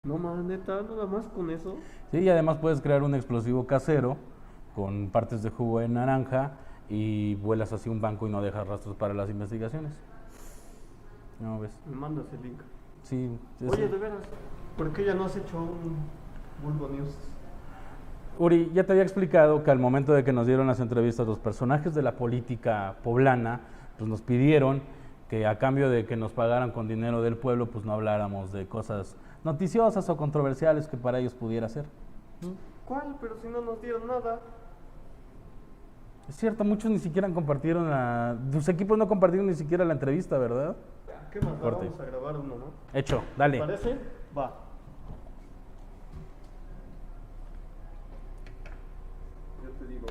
No más, neta, nada más con eso. Sí, y además puedes crear un explosivo casero con partes de jugo de naranja y vuelas hacia un banco y no dejas rastros para las investigaciones. ¿No ves? Me mandas el link. Sí, Oye, de veras, ¿por qué ya no has hecho un Bulbo News? Uri, ya te había explicado que al momento de que nos dieron las entrevistas los personajes de la política poblana, pues nos pidieron que a cambio de que nos pagaran con dinero del pueblo, pues no habláramos de cosas noticiosas o controversiales que para ellos pudiera ser. ¿Cuál? Pero si no nos dieron nada. Es cierto, muchos ni siquiera compartieron tus equipos no compartieron ni siquiera la entrevista, ¿verdad? ¿Qué más? Corte. Vamos a grabar uno, ¿no? Hecho, dale. ¿Te parece? Va. Yo te digo.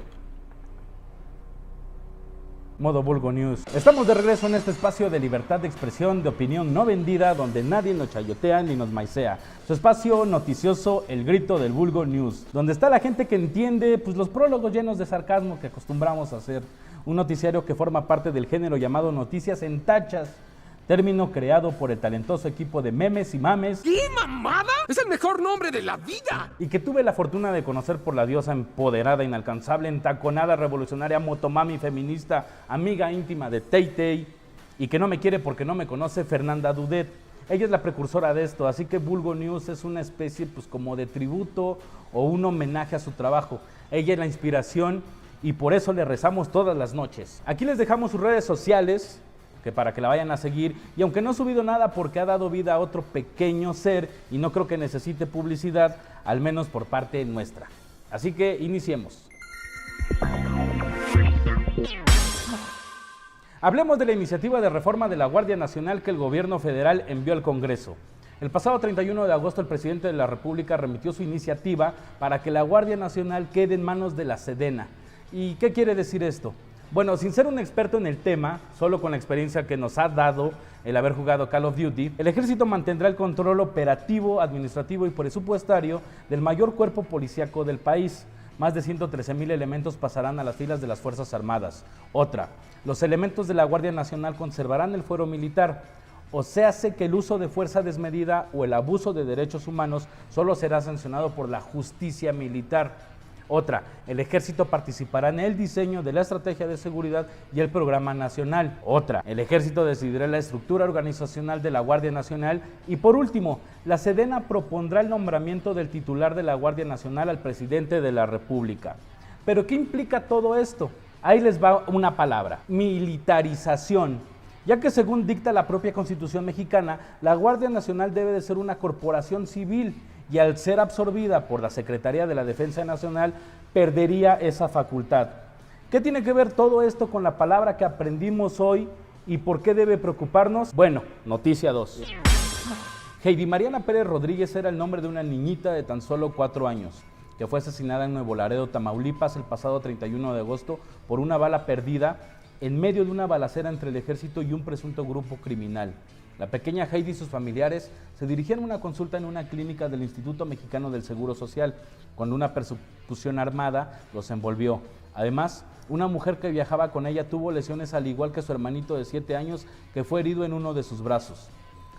Modo Bulgo News. Estamos de regreso en este espacio de libertad de expresión, de opinión no vendida, donde nadie nos chayotea ni nos maicea. Su espacio noticioso, el grito del Bulgo News, donde está la gente que entiende pues, los prólogos llenos de sarcasmo que acostumbramos a hacer. Un noticiario que forma parte del género llamado noticias en tachas, término creado por el talentoso equipo de Memes y Mames. ¿Qué mamada? ¡Es el mejor nombre de la vida! Y que tuve la fortuna de conocer por la diosa empoderada, inalcanzable, entaconada, revolucionaria, motomami, feminista, amiga íntima de Tay-Tay, y que no me quiere porque no me conoce, Fernanda Dudet. Ella es la precursora de esto, así que Bulgo News es una especie pues como de tributo o un homenaje a su trabajo. Ella es la inspiración y por eso le rezamos todas las noches. Aquí les dejamos sus redes sociales, que para que la vayan a seguir, y aunque no ha subido nada porque ha dado vida a otro pequeño ser y no creo que necesite publicidad, al menos por parte nuestra. Así que iniciemos. Hablemos de la iniciativa de reforma de la Guardia Nacional que el gobierno federal envió al Congreso. El pasado 31 de agosto el presidente de la República remitió su iniciativa para que la Guardia Nacional quede en manos de la Sedena. ¿Y qué quiere decir esto? Bueno, sin ser un experto en el tema, solo con la experiencia que nos ha dado el haber jugado Call of Duty, el ejército mantendrá el control operativo, administrativo y presupuestario del mayor cuerpo policíaco del país. Más de 113,000 elementos pasarán a las filas de las Fuerzas Armadas. Otra, los elementos de la Guardia Nacional conservarán el fuero militar. O se hace que el uso de fuerza desmedida o el abuso de derechos humanos solo será sancionado por la justicia militar. Otra, el ejército participará en el diseño de la estrategia de seguridad y el programa nacional. Otra, el ejército decidirá la estructura organizacional de la Guardia Nacional. Y por último, la Sedena propondrá el nombramiento del titular de la Guardia Nacional al presidente de la República. ¿Pero qué implica todo esto? Ahí les va una palabra: militarización. Ya que según dicta la propia Constitución mexicana, la Guardia Nacional debe de ser una corporación civil y al ser absorbida por la Secretaría de la Defensa Nacional, perdería esa facultad. ¿Qué tiene que ver todo esto con la palabra que aprendimos hoy y por qué debe preocuparnos? Bueno, noticia 2. Heidi Mariana Pérez Rodríguez era el nombre de una niñita de tan solo 4 años, que fue asesinada en Nuevo Laredo, Tamaulipas, el pasado 31 de agosto por una bala perdida en medio de una balacera entre el ejército y un presunto grupo criminal. La pequeña Heidi y sus familiares se dirigían a una consulta en una clínica del Instituto Mexicano del Seguro Social, cuando una persecución armada los envolvió. Además, una mujer que viajaba con ella tuvo lesiones al igual que su hermanito de 7 años, que fue herido en uno de sus brazos.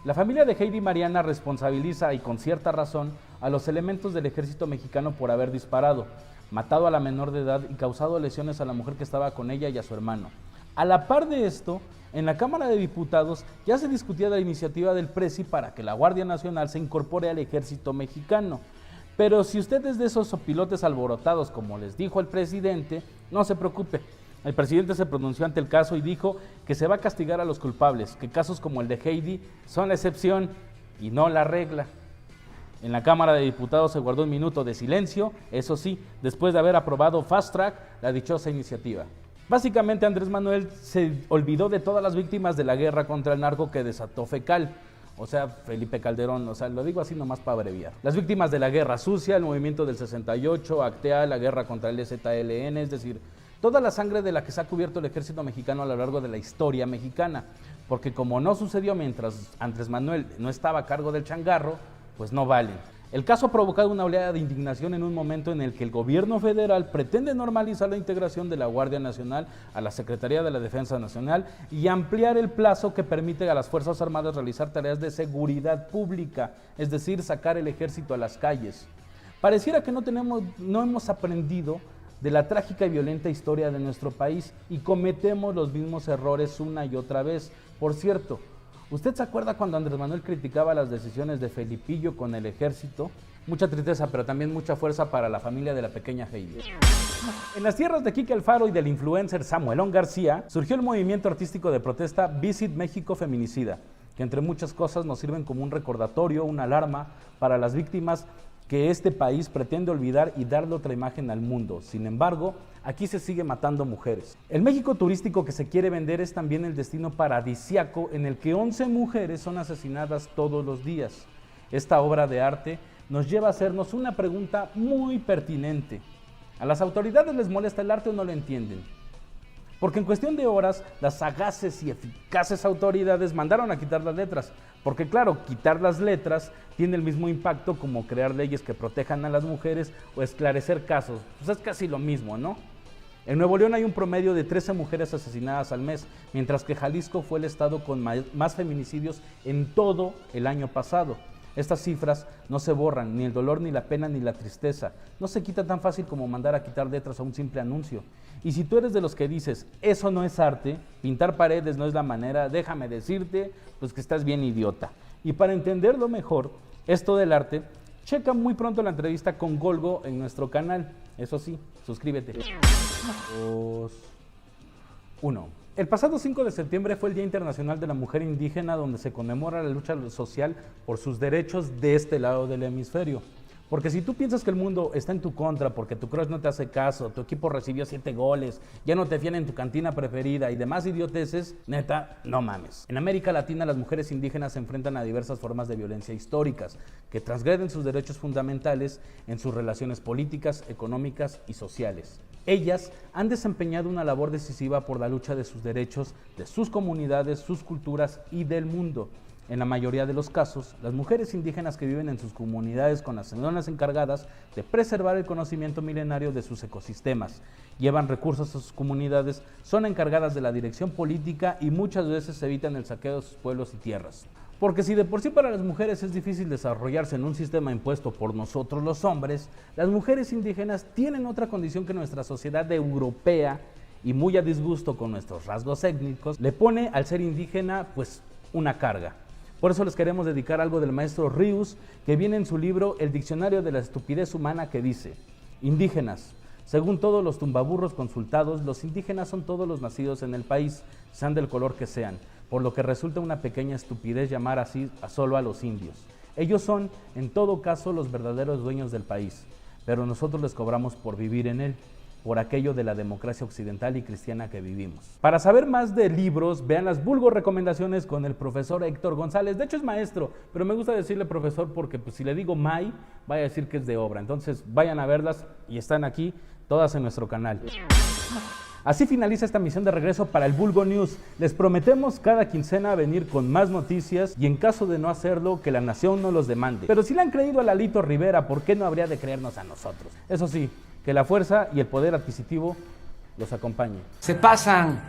La familia de Heidi Mariana responsabiliza, y con cierta razón, a los elementos del ejército mexicano por haber disparado, matado a la menor de edad y causado lesiones a la mujer que estaba con ella y a su hermano. A la par de esto, en la Cámara de Diputados ya se discutía la iniciativa del Presi para que la Guardia Nacional se incorpore al ejército mexicano. Pero si usted es de esos sopilotes alborotados, como les dijo el presidente, no se preocupe. El presidente se pronunció ante el caso y dijo que se va a castigar a los culpables, que casos como el de Heidi son la excepción y no la regla. En la Cámara de Diputados se guardó un minuto de silencio, eso sí, después de haber aprobado Fast Track la dichosa iniciativa. Básicamente Andrés Manuel se olvidó de todas las víctimas de la guerra contra el narco que desató Fecal, o sea, Felipe Calderón, o sea, lo digo así nomás para abreviar. Las víctimas de la guerra sucia, el movimiento del 68, Actea, la guerra contra el EZLN, es decir, toda la sangre de la que se ha cubierto el ejército mexicano a lo largo de la historia mexicana, porque como no sucedió mientras Andrés Manuel no estaba a cargo del changarro, pues no valen. El caso ha provocado una oleada de indignación en un momento en el que el gobierno federal pretende normalizar la integración de la Guardia Nacional a la Secretaría de la Defensa Nacional y ampliar el plazo que permite a las Fuerzas Armadas realizar tareas de seguridad pública, es decir, sacar el ejército a las calles. Pareciera que no hemos aprendido de la trágica y violenta historia de nuestro país y cometemos los mismos errores una y otra vez. Por cierto, ¿usted se acuerda cuando Andrés Manuel criticaba las decisiones de Felipillo con el ejército? Mucha tristeza, pero también mucha fuerza para la familia de la pequeña Heidi. En las tierras de Quique Alfaro y del influencer Samuelón García, surgió el movimiento artístico de protesta Visit México Feminicida, que entre muchas cosas nos sirven como un recordatorio, una alarma para las víctimas que este país pretende olvidar y darle otra imagen al mundo. Sin embargo, aquí se sigue matando mujeres. El México turístico que se quiere vender es también el destino paradisíaco en el que 11 mujeres son asesinadas todos los días. Esta obra de arte nos lleva a hacernos una pregunta muy pertinente. ¿A las autoridades les molesta el arte o no lo entienden? Porque en cuestión de horas, las sagaces y eficaces autoridades mandaron a quitar las letras. Porque claro, quitar las letras tiene el mismo impacto como crear leyes que protejan a las mujeres o esclarecer casos. Pues es casi lo mismo, ¿no? En Nuevo León hay un promedio de 13 mujeres asesinadas al mes, mientras que Jalisco fue el estado con más feminicidios en todo el año pasado. Estas cifras no se borran, ni el dolor, ni la pena, ni la tristeza. No se quita tan fácil como mandar a quitar letras a un simple anuncio. Y si tú eres de los que dices, eso no es arte, pintar paredes no es la manera, déjame decirte, pues que estás bien idiota. Y para entenderlo mejor, esto del arte, checa muy pronto la entrevista con Golgo en nuestro canal. Eso sí, suscríbete. 2, 1. El pasado 5 de septiembre fue el Día Internacional de la Mujer Indígena, donde se conmemora la lucha social por sus derechos de este lado del hemisferio. Porque si tú piensas que el mundo está en tu contra porque tu crush no te hace caso, tu equipo recibió 7 goles, ya no te fían en tu cantina preferida y demás idioteces, neta, no mames. En América Latina las mujeres indígenas se enfrentan a diversas formas de violencia históricas que transgreden sus derechos fundamentales en sus relaciones políticas, económicas y sociales. Ellas han desempeñado una labor decisiva por la lucha de sus derechos, de sus comunidades, sus culturas y del mundo. En la mayoría de los casos, las mujeres indígenas que viven en sus comunidades con las zonas encargadas de preservar el conocimiento milenario de sus ecosistemas, llevan recursos a sus comunidades, son encargadas de la dirección política y muchas veces evitan el saqueo de sus pueblos y tierras. Porque si de por sí para las mujeres es difícil desarrollarse en un sistema impuesto por nosotros los hombres, las mujeres indígenas tienen otra condición que nuestra sociedad europea, y muy a disgusto con nuestros rasgos étnicos, le pone al ser indígena pues una carga. Por eso les queremos dedicar algo del maestro Rius, que viene en su libro El Diccionario de la Estupidez Humana, que dice: indígenas. Según todos los tumbaburros consultados, los indígenas son todos los nacidos en el país, sean del color que sean, por lo que resulta una pequeña estupidez llamar así solo a los indios. Ellos son, en todo caso, los verdaderos dueños del país, pero nosotros les cobramos por vivir en él, por aquello de la democracia occidental y cristiana que vivimos. Para saber más de libros, vean las vulgo recomendaciones con el profesor Héctor González. De hecho es maestro, pero me gusta decirle profesor porque pues, si le digo May, vaya a decir que es de obra. Entonces vayan a verlas y están aquí todas en nuestro canal. Así finaliza esta misión de regreso para el Vulgo News. Les prometemos cada quincena venir con más noticias y en caso de no hacerlo, que la nación no los demande. Pero si le han creído a Lalito Rivera, ¿por qué no habría de creernos a nosotros? Eso sí, que la fuerza y el poder adquisitivo los acompañe. Se pasan.